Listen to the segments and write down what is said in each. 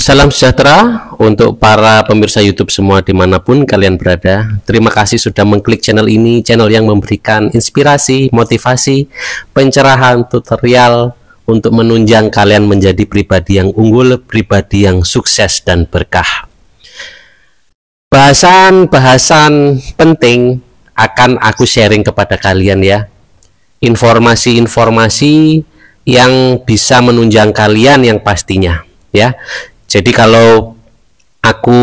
Salam sejahtera untuk para pemirsa YouTube semua dimanapun kalian berada. Terima kasih sudah mengklik channel ini, channel yang memberikan inspirasi, motivasi, pencerahan, tutorial untuk menunjang kalian menjadi pribadi yang unggul, pribadi yang sukses dan berkah. Bahasan-bahasan penting akan aku sharing kepada kalian ya. Informasi-informasi yang bisa menunjang kalian yang pastinya ya. Jadi kalau aku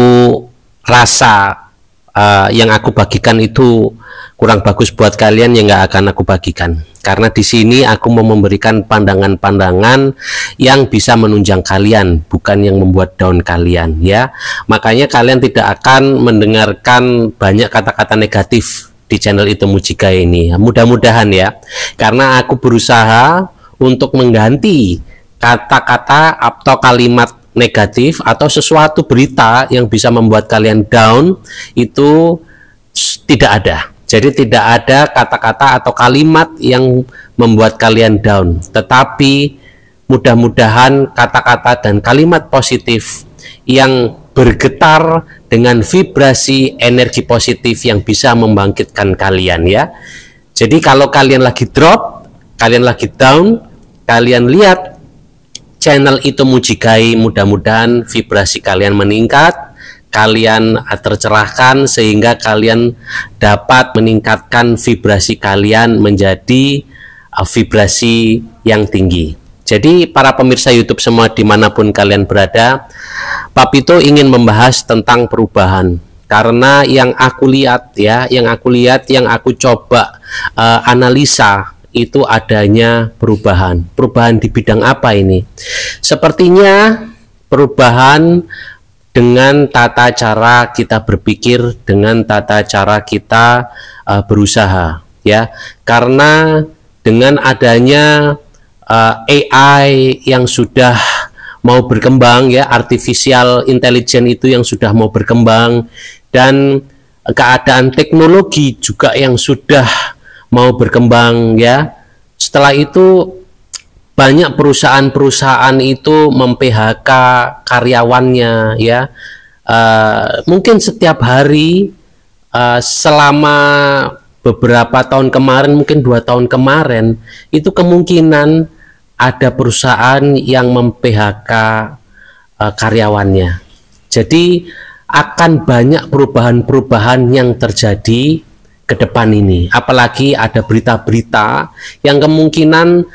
rasa yang aku bagikan itu kurang bagus buat kalian, ya nggak akan aku bagikan. Karena di sini aku mau memberikan pandangan-pandangan yang bisa menunjang kalian, bukan yang membuat down kalian ya. Makanya kalian tidak akan mendengarkan banyak kata-kata negatif di channel Itu Mujigae ini. Mudah-mudahan ya. Karena aku berusaha untuk mengganti kata-kata atau kalimat negatif atau sesuatu berita yang bisa membuat kalian down itu tidak ada. Jadi tidak ada kata-kata atau kalimat yang membuat kalian down, tetapi mudah-mudahan kata-kata dan kalimat positif yang bergetar dengan vibrasi energi positif yang bisa membangkitkan kalian ya. Jadi kalau kalian lagi drop, kalian lagi down, kalian lihat channel Itu Mujigae, mudah-mudahan vibrasi kalian meningkat, kalian tercerahkan sehingga kalian dapat meningkatkan vibrasi kalian menjadi vibrasi yang tinggi. Jadi para pemirsa YouTube semua dimanapun kalian berada, Pak Pito ingin membahas tentang perubahan. Karena yang aku lihat ya, yang aku coba analisa itu adanya perubahan. Perubahan di bidang apa ini? Sepertinya perubahan dengan tata cara kita berpikir, dengan tata cara kita berusaha ya. Karena dengan adanya AI yang sudah mau berkembang ya, artificial intelligence itu yang sudah mau berkembang, dan keadaan teknologi juga yang sudah mau berkembang ya. Setelah itu banyak perusahaan-perusahaan itu mem-PHK karyawannya ya. Mungkin setiap hari selama beberapa tahun kemarin, mungkin 2 tahun kemarin, itu kemungkinan ada perusahaan yang mem-PHK karyawannya. Jadi akan banyak perubahan-perubahan yang terjadi ke depan ini, apalagi ada berita-berita yang kemungkinan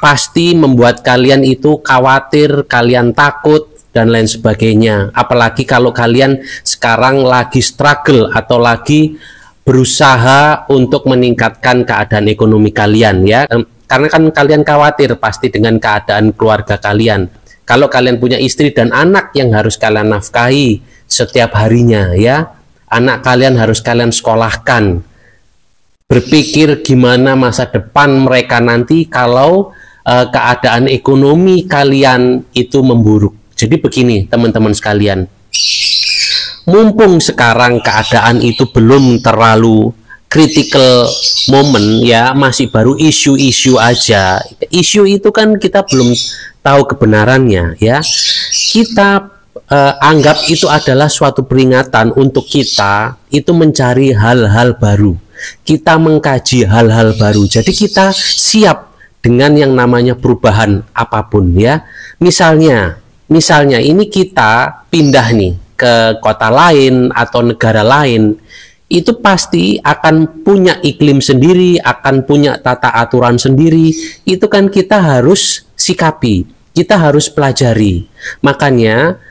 pasti membuat kalian itu khawatir, kalian takut dan lain sebagainya. Apalagi kalau kalian sekarang lagi struggle atau lagi berusaha untuk meningkatkan keadaan ekonomi kalian ya. Karena kan kalian khawatir pasti dengan keadaan keluarga kalian. Kalau kalian punya istri dan anak yang harus kalian nafkahi setiap harinya ya. Anak kalian harus kalian sekolahkan. Berpikir gimana masa depan mereka nanti kalau keadaan ekonomi kalian itu memburuk. Jadi begini teman-teman sekalian, mumpung sekarang keadaan itu belum terlalu critical moment ya, masih baru isu-isu aja. Isu itu kan kita belum tahu kebenarannya ya. Kita anggap itu adalah suatu peringatan untuk kita itu mencari hal-hal baru, kita mengkaji hal-hal baru. Jadi kita siap dengan yang namanya perubahan apapun ya. Misalnya ini kita pindah nih ke kota lain atau negara lain, itu pasti akan punya iklim sendiri, akan punya tata aturan sendiri. Itu kan kita harus sikapi, kita harus pelajari. Makanya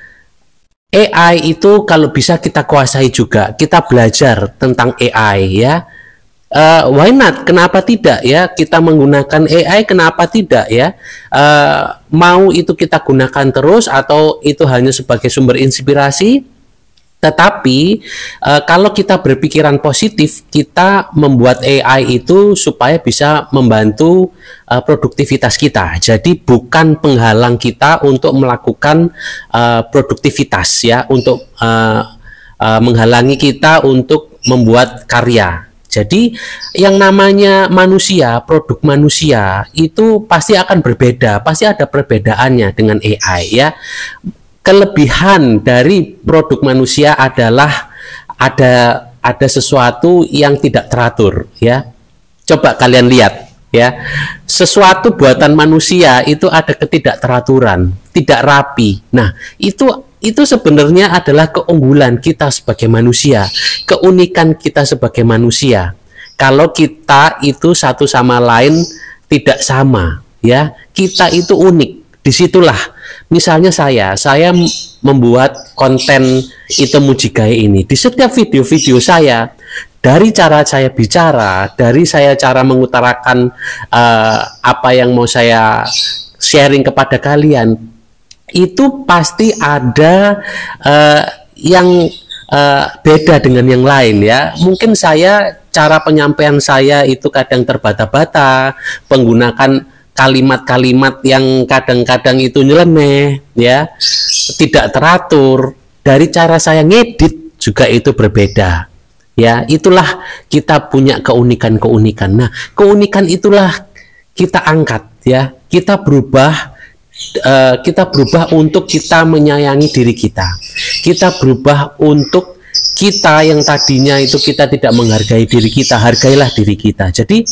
AI itu kalau bisa kita kuasai juga, kita belajar tentang AI ya. Why not? Kenapa tidak ya? Kita menggunakan AI, kenapa tidak ya? Mau itu kita gunakan terus atau itu hanya sebagai sumber inspirasi? Tetapi kalau kita berpikiran positif, kita membuat AI itu supaya bisa membantu produktivitas kita. Jadi bukan penghalang kita untuk melakukan produktivitas ya, untuk menghalangi kita untuk membuat karya. Jadi yang namanya manusia, produk manusia itu pasti akan berbeda, pasti ada perbedaannya dengan AI ya. kelebihan dari produk manusia adalah ada sesuatu yang tidak teratur, ya. Coba kalian lihat, ya, sesuatu buatan manusia itu ada ketidakteraturan, tidak rapi. Nah, itu sebenarnya adalah keunggulan kita sebagai manusia, keunikan kita sebagai manusia. Kalau kita itu satu sama lain tidak sama, ya, kita itu unik. Disitulah, misalnya saya membuat konten Itu Mujigae ini. Di setiap video-video saya, dari cara saya bicara, dari saya cara mengutarakan apa yang mau saya sharing kepada kalian, itu pasti ada yang beda dengan yang lain, ya. Mungkin cara penyampaian saya itu kadang terbata-bata, menggunakan kalimat-kalimat yang kadang-kadang itu nyeleneh, ya, tidak teratur. Dari cara saya ngedit juga itu berbeda, ya. Itulah kita punya keunikan-keunikan. Nah, keunikan itulah kita angkat, ya. Kita berubah untuk kita menyayangi diri kita. Kita berubah untuk kita yang tadinya itu kita tidak menghargai diri kita, hargailah diri kita. Jadi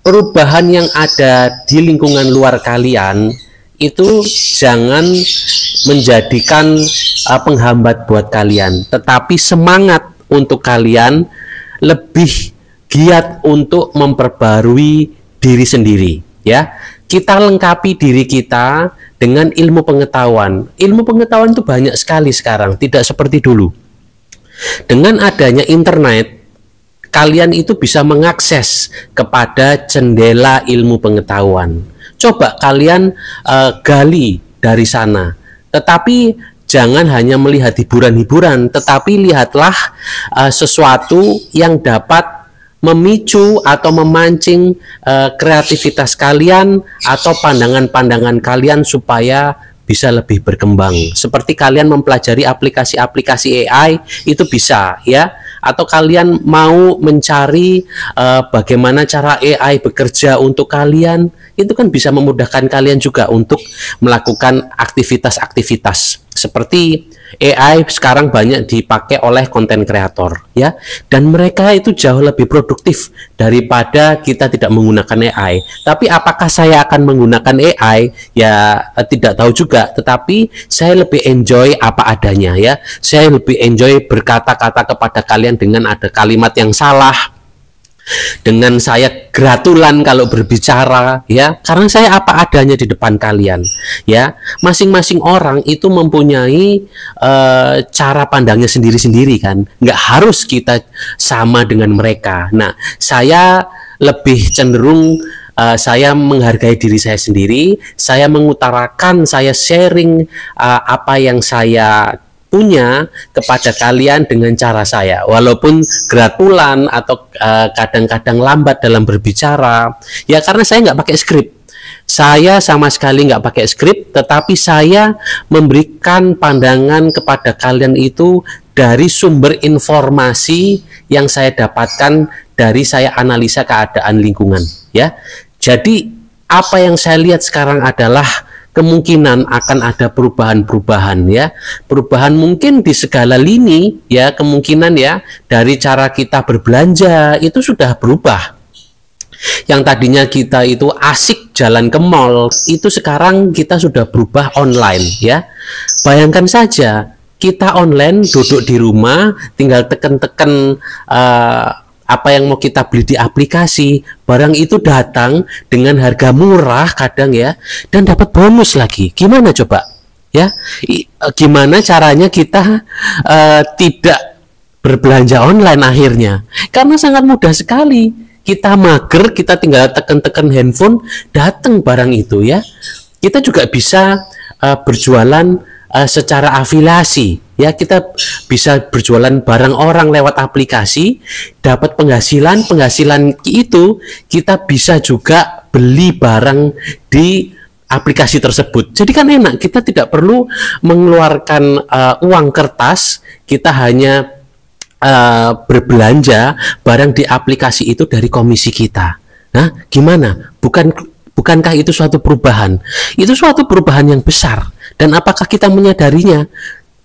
perubahan yang ada di lingkungan luar kalian itu jangan menjadikan penghambat buat kalian, tetapi semangat untuk kalian lebih giat untuk memperbarui diri sendiri, ya. Kita lengkapi diri kita dengan ilmu pengetahuan. Ilmu pengetahuan itu banyak sekali sekarang, tidak seperti dulu. Dengan adanya internet, kalian itu bisa mengakses kepada jendela ilmu pengetahuan. Coba kalian gali dari sana. Tetapi jangan hanya melihat hiburan-hiburan, tetapi lihatlah sesuatu yang dapat memicu atau memancing kreativitas kalian atau pandangan-pandangan kalian supaya bisa lebih berkembang. Seperti kalian mempelajari aplikasi-aplikasi AI itu bisa, ya. Atau kalian mau mencari bagaimana cara AI bekerja untuk kalian, itu kan bisa memudahkan kalian juga untuk melakukan aktivitas-aktivitas. Seperti AI sekarang banyak dipakai oleh konten kreator, ya, dan mereka itu jauh lebih produktif daripada kita tidak menggunakan AI. Tapi apakah saya akan menggunakan AI? Ya, tidak tahu juga, tetapi saya lebih enjoy apa adanya, ya. Saya lebih enjoy berkata-kata kepada kalian dengan ada kalimat yang salah, dengan saya gratulan kalau berbicara, ya, karena saya apa adanya di depan kalian, ya. Masing-masing orang itu mempunyai cara pandangnya sendiri-sendiri, kan, nggak harus kita sama dengan mereka. Nah, saya lebih cenderung saya menghargai diri saya sendiri, saya mengutarakan, saya sharing apa yang saya punya kepada kalian dengan cara saya, walaupun gratulan atau kadang-kadang lambat dalam berbicara, ya, karena saya nggak pakai skrip. Saya sama sekali nggak pakai skrip, tetapi saya memberikan pandangan kepada kalian itu dari sumber informasi yang saya dapatkan dari saya analisa keadaan lingkungan, ya. Jadi apa yang saya lihat sekarang adalah kemungkinan akan ada perubahan-perubahan, ya. Perubahan mungkin di segala lini, ya, kemungkinan, ya, dari cara kita berbelanja itu sudah berubah. Yang tadinya kita itu asik jalan ke mall, itu sekarang kita sudah berubah online, ya. Bayangkan saja kita online, duduk di rumah, tinggal tekan-tekan apa yang mau kita beli di aplikasi, barang itu datang dengan harga murah kadang, ya, dan dapat bonus lagi. Gimana coba, ya? Gimana caranya kita tidak berbelanja online akhirnya? Karena sangat mudah sekali. Kita mager, kita tinggal tekan-tekan handphone, datang barang itu, ya. Kita juga bisa berjualan secara afiliasi, ya. Kita bisa berjualan barang orang lewat aplikasi, dapat penghasilan itu kita bisa juga beli barang di aplikasi tersebut. Jadi kan enak, kita tidak perlu mengeluarkan uang kertas, kita hanya berbelanja barang di aplikasi itu dari komisi kita. Nah, gimana? Bukankah itu suatu perubahan? Itu suatu perubahan yang besar. Dan apakah kita menyadarinya?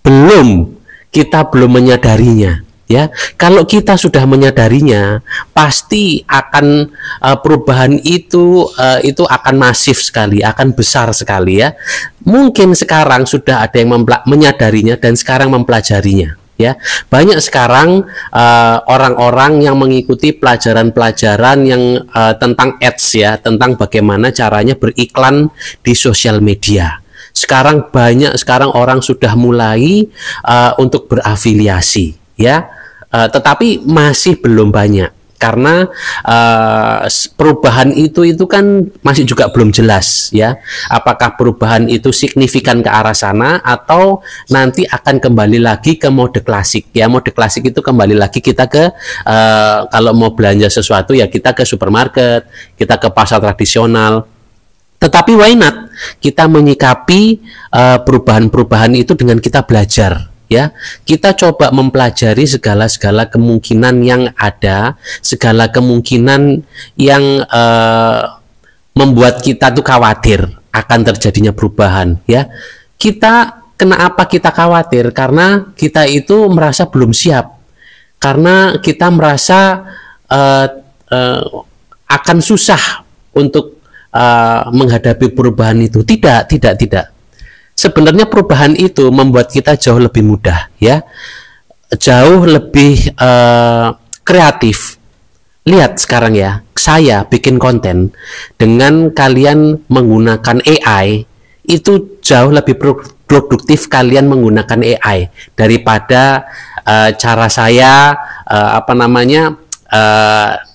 Belum, kita belum menyadarinya. Ya, kalau kita sudah menyadarinya, pasti akan perubahan itu akan masif sekali, akan besar sekali ya. Mungkin sekarang sudah ada yang menyadarinya dan sekarang mempelajarinya. Ya, banyak sekarang orang-orang yang mengikuti pelajaran-pelajaran yang tentang ads ya, tentang bagaimana caranya beriklan di sosial media. Sekarang banyak orang sudah mulai untuk berafiliasi ya. Tetapi masih belum banyak karena perubahan itu kan masih juga belum jelas ya, apakah perubahan itu signifikan ke arah sana atau nanti akan kembali lagi ke mode klasik ya. Mode klasik itu kembali lagi kita ke kalau mau belanja sesuatu ya kita ke supermarket, kita ke pasar tradisional. Tetapi why not kita menyikapi perubahan-perubahan itu dengan kita belajar ya, kita coba mempelajari segala kemungkinan yang ada, segala kemungkinan yang membuat kita tuh khawatir akan terjadinya perubahan ya. Kenapa kita khawatir? Karena kita itu merasa belum siap, karena kita merasa akan susah untuk menghadapi perubahan itu. Tidak. Sebenarnya perubahan itu membuat kita jauh lebih mudah ya, jauh lebih kreatif. Lihat sekarang ya, saya bikin konten dengan kalian menggunakan AI itu jauh lebih produktif kalian menggunakan AI daripada cara saya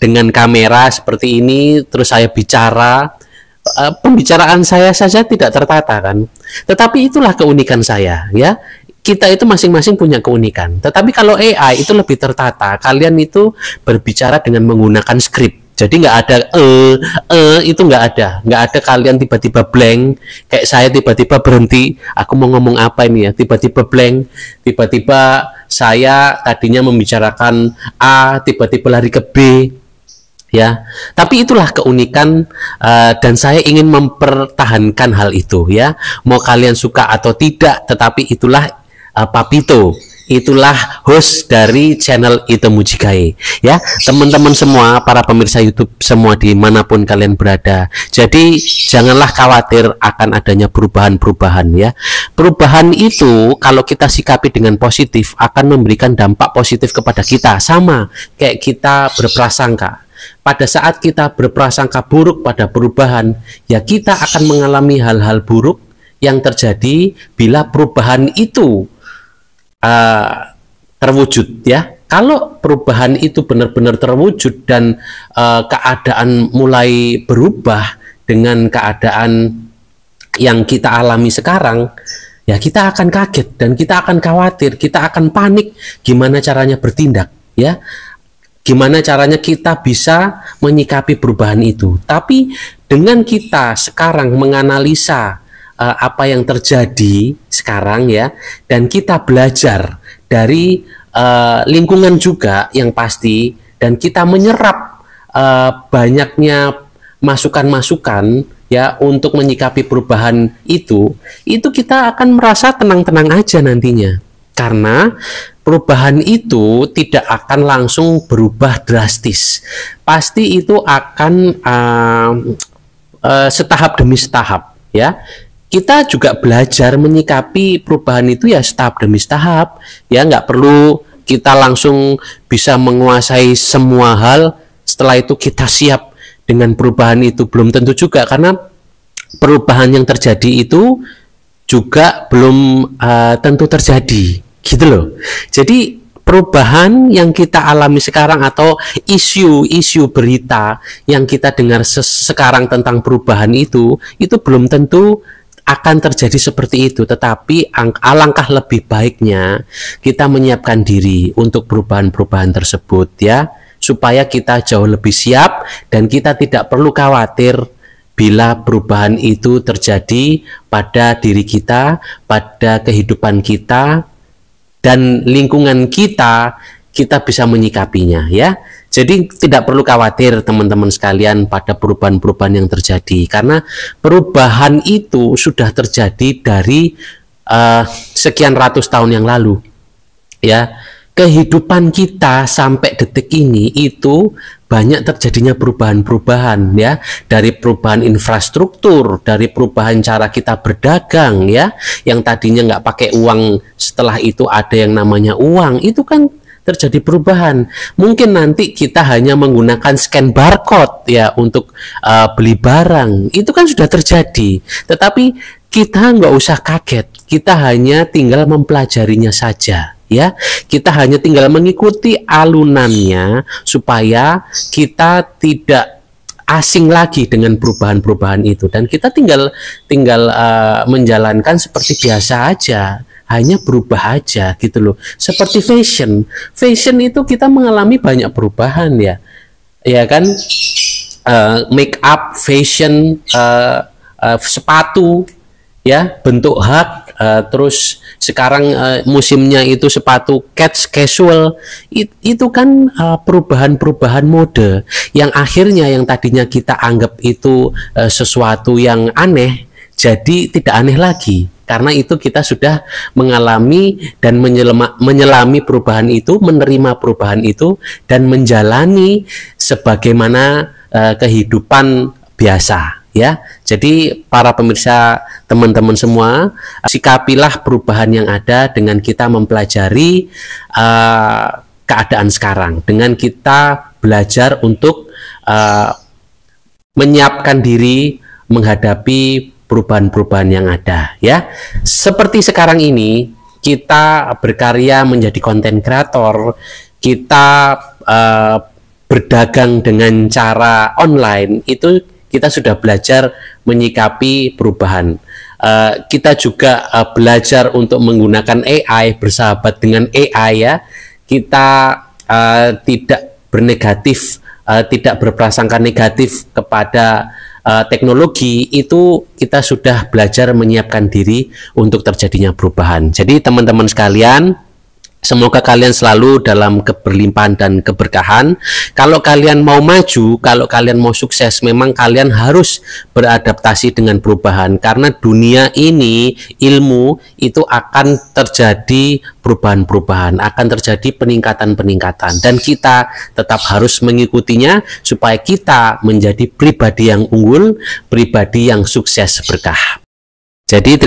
dengan kamera seperti ini terus saya bicara. Pembicaraan saya saja tidak tertata kan, tetapi itulah keunikan saya ya. Kita itu masing-masing punya keunikan, tetapi kalau AI itu lebih tertata. Kalian itu berbicara dengan menggunakan skrip, jadi nggak ada itu nggak ada kalian tiba-tiba blank kayak saya tiba-tiba berhenti, aku mau ngomong apa ini ya, tiba-tiba blank, tiba-tiba saya tadinya membicarakan A tiba-tiba lari ke B ya. Tapi itulah keunikan dan saya ingin mempertahankan hal itu ya. Mau kalian suka atau tidak, tetapi itulah Papito, itulah host dari channel Ito Mujigae ya. Teman-teman semua, para pemirsa YouTube semua dimanapun kalian berada, jadi janganlah khawatir akan adanya perubahan-perubahan ya. Perubahan itu kalau kita sikapi dengan positif akan memberikan dampak positif kepada kita, sama kayak kita berprasangka. Pada saat kita berprasangka buruk pada perubahan, ya kita akan mengalami hal-hal buruk yang terjadi bila perubahan itu terwujud ya. Kalau perubahan itu benar-benar terwujud dan keadaan mulai berubah dengan keadaan yang kita alami sekarang, ya kita akan kaget dan kita akan khawatir, kita akan panik gimana caranya bertindak ya. Gimana caranya kita bisa menyikapi perubahan itu. Tapi dengan kita sekarang menganalisa apa yang terjadi sekarang ya, dan kita belajar dari lingkungan juga yang pasti, dan kita menyerap banyaknya masukan-masukan ya untuk menyikapi perubahan itu kita akan merasa tenang-tenang aja nantinya. Karena perubahan itu tidak akan langsung berubah drastis. Pasti itu akan setahap demi setahap ya. Kita juga belajar menyikapi perubahan itu ya setahap demi setahap ya, nggak perlu kita langsung bisa menguasai semua hal. Setelah itu kita siap dengan perubahan itu, belum tentu juga, karena perubahan yang terjadi itu juga belum tentu terjadi gitu loh. Jadi perubahan yang kita alami sekarang atau isu-isu berita yang kita dengar sekarang tentang perubahan itu belum tentu akan terjadi seperti itu. Tetapi alangkah lebih baiknya kita menyiapkan diri untuk perubahan-perubahan tersebut ya, supaya kita jauh lebih siap dan kita tidak perlu khawatir bila perubahan itu terjadi pada diri kita, pada kehidupan kita dan lingkungan kita bisa menyikapinya ya. Jadi tidak perlu khawatir teman-teman sekalian pada perubahan-perubahan yang terjadi, karena perubahan itu sudah terjadi dari sekian ratus tahun yang lalu. Ya, kehidupan kita sampai detik ini itu banyak terjadinya perubahan-perubahan, ya, dari perubahan infrastruktur, dari perubahan cara kita berdagang, ya, yang tadinya nggak pakai uang, setelah itu ada yang namanya uang, itu kan terjadi perubahan. Mungkin nanti kita hanya menggunakan scan barcode, ya, untuk beli barang, itu kan sudah terjadi. Tetapi kita nggak usah kaget, kita hanya tinggal mempelajarinya saja. Ya, kita hanya tinggal mengikuti alunannya supaya kita tidak asing lagi dengan perubahan-perubahan itu, dan kita tinggal menjalankan seperti biasa aja, hanya berubah aja gitu loh. Seperti fashion itu kita mengalami banyak perubahan, ya kan, make up, fashion, sepatu, ya, bentuk hak. Terus sekarang musimnya itu sepatu casual, itu kan perubahan-perubahan mode yang akhirnya yang tadinya kita anggap itu sesuatu yang aneh jadi tidak aneh lagi, karena itu kita sudah mengalami dan menyelami perubahan itu, menerima perubahan itu, dan menjalani sebagaimana kehidupan biasa. Ya, jadi para pemirsa, teman-teman semua, sikapilah perubahan yang ada dengan kita mempelajari keadaan sekarang, dengan kita belajar untuk menyiapkan diri menghadapi perubahan-perubahan yang ada, ya. Seperti sekarang ini kita berkarya menjadi konten kreator, kita berdagang dengan cara online, itu kita sudah belajar menyikapi perubahan. Kita juga belajar untuk menggunakan AI, bersahabat dengan AI, ya. Kita tidak bernegatif, tidak berprasangka negatif kepada teknologi, itu kita sudah belajar menyiapkan diri untuk terjadinya perubahan. Jadi teman-teman sekalian, semoga kalian selalu dalam keberlimpahan dan keberkahan. Kalau kalian mau maju, kalau kalian mau sukses, memang kalian harus beradaptasi dengan perubahan. Karena dunia ini, ilmu itu akan terjadi perubahan-perubahan, akan terjadi peningkatan-peningkatan. Dan kita tetap harus mengikutinya supaya kita menjadi pribadi yang unggul, pribadi yang sukses berkah. Jadi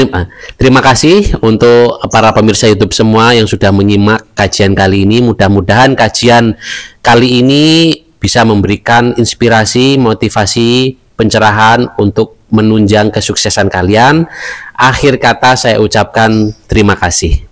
terima kasih untuk para pemirsa YouTube semua yang sudah menyimak kajian kali ini. Mudah-mudahan kajian kali ini bisa memberikan inspirasi, motivasi, pencerahan untuk menunjang kesuksesan kalian. Akhir kata saya ucapkan terima kasih.